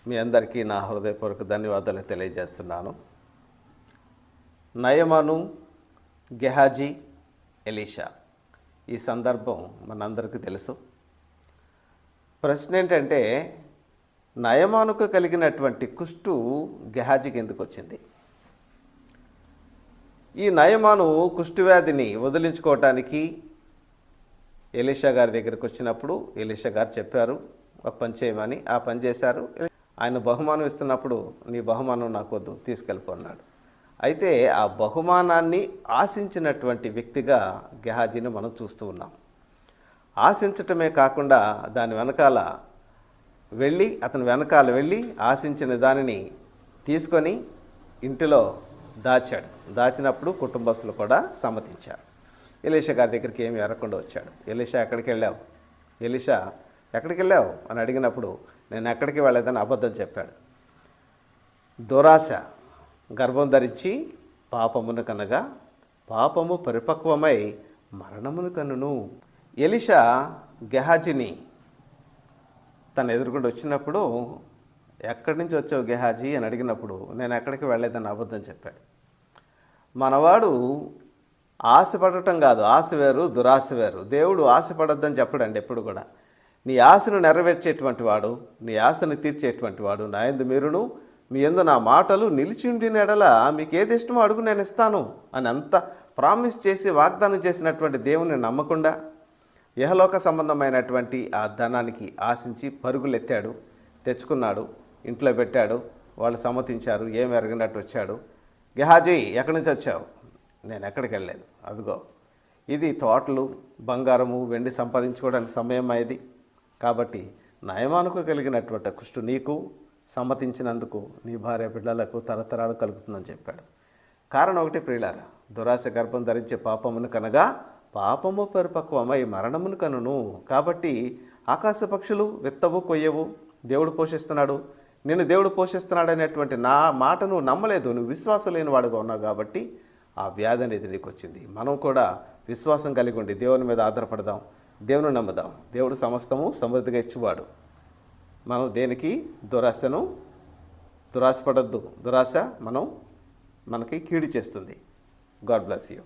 మీ అందరికీ నా హృదయపూర్వక ధన్యవాదాలు తెలియజేస్తున్నాను. నయమాను, గెహాజీ, ఎలీషా ఈ సందర్భం మనందరికీ తెలుసు. ప్రశ్న ఏంటంటే, నయమానుకు కలిగినటువంటి కుష్టు గెహాజీకి ఎందుకు వచ్చింది? ఈ నయమాను కుష్ఠవ్యాధిని వదిలించుకోవటానికి ఎలీషా గారి దగ్గరికి వచ్చినప్పుడు ఎలీషా గారు చెప్పారు, ఒక పని చేయమని. ఆ పని చేశారు. ఆయన బహుమానం ఇస్తున్నప్పుడు, నీ బహుమానం నాకు వద్దు, తీసుకెళ్ళిపోన్నాడు. అయితే ఆ బహుమానాన్ని ఆశించినటువంటి వ్యక్తిగా గెహాజీని మనం చూస్తూ ఉన్నాం. ఆశించటమే కాకుండా దాని వెనకాల వెళ్ళి ఆశించిన దానిని తీసుకొని ఇంటిలో దాచినప్పుడు కుటుంబస్తులు కూడా సమ్మతించారు. ఎలీషా గారి దగ్గరికి ఏమి ఎరగకుండా వచ్చాడు. ఎలీషా ఎక్కడికి వెళ్ళావు అని అడిగినప్పుడు, నేను ఎక్కడికి వెళ్ళలేదని అబద్ధం చెప్పాడు. దురాశ గర్భం ధరించి పాపమును కనగా పాపము పరిపక్వమై మరణమును కనును. ఎలీషా గెహాజీని తన ఎదురుకుండా వచ్చినప్పుడు, ఎక్కడి నుంచి వచ్చావు గెహాజీ అని అడిగినప్పుడు, నేను ఎక్కడికి వెళ్ళలేదని అబద్ధం చెప్పాడు. మనవాడు ఆశపడటం కాదు, ఆశ వేరు దురాశ వేరు. దేవుడు ఆశపడొద్దని చెప్పడండి ఎప్పుడు కూడా. నీ ఆశను నెరవేర్చేటువంటి వాడు, నీ ఆశను తీర్చేటువంటి వాడు. నా యందు మీరును మీ యందు నా మాటలు నిలిచి ఉండిన ఎడల మీకు ఏది ఇష్టమో అడుగు నేను ఇస్తాను అని అంత ప్రామిస్ చేసి వాగ్దానం చేసినటువంటి దేవుని నమ్మకుండా ఇహలోక సంబంధమైనటువంటి ఆ ధనానికి ఆశించి పరుగులెత్తాడు, తెచ్చుకున్నాడు, ఇంట్లో పెట్టాడు. వాళ్ళు సమ్మతించారు, ఏమి ఎరగినట్టు వచ్చాడు. గెహాజీ ఎక్కడి నుంచి వచ్చావు? నేను ఎక్కడికి వెళ్ళలేదు. అదిగో ఇది తోటలు, బంగారము, వెండి సంపాదించుకోవడానికి సమయం అయ్యేది. కాబట్టి నయమానుకు కలిగినటువంటి కుష్టు నీకు సమ్మతించినందుకు నీ భార్య బిడ్డలకు తరతరాలు కలుగుతుందని చెప్పాడు. కారణం ఒకటి ప్రియులారా, దురాశ గర్భం ధరించే పాపమును కనగా పాపము పరిపక్వమై మరణమును కనును. కాబట్టి ఆకాశ పక్షులు విత్తవు కొయ్యవు, దేవుడు పోషిస్తున్నాడు. నేను దేవుడు పోషిస్తున్నాడు అనేటువంటి నా మాటను నమ్మలేదు, నువ్వు విశ్వాసం లేని వాడుగా ఉన్నావు. కాబట్టి ఆ వ్యాధి అనేది నీకు వచ్చింది. మనం కూడా విశ్వాసం కలిగి ఉండి దేవుని మీద ఆధారపడదాం, దేవుని నమ్ముదాం. దేవుడు సమస్తము సమృద్ధిగా ఇచ్చేవాడు. మనం దేనికి దురాశపడద్దు. దురాశ మనకి కీడు చేస్తుంది. God bless you.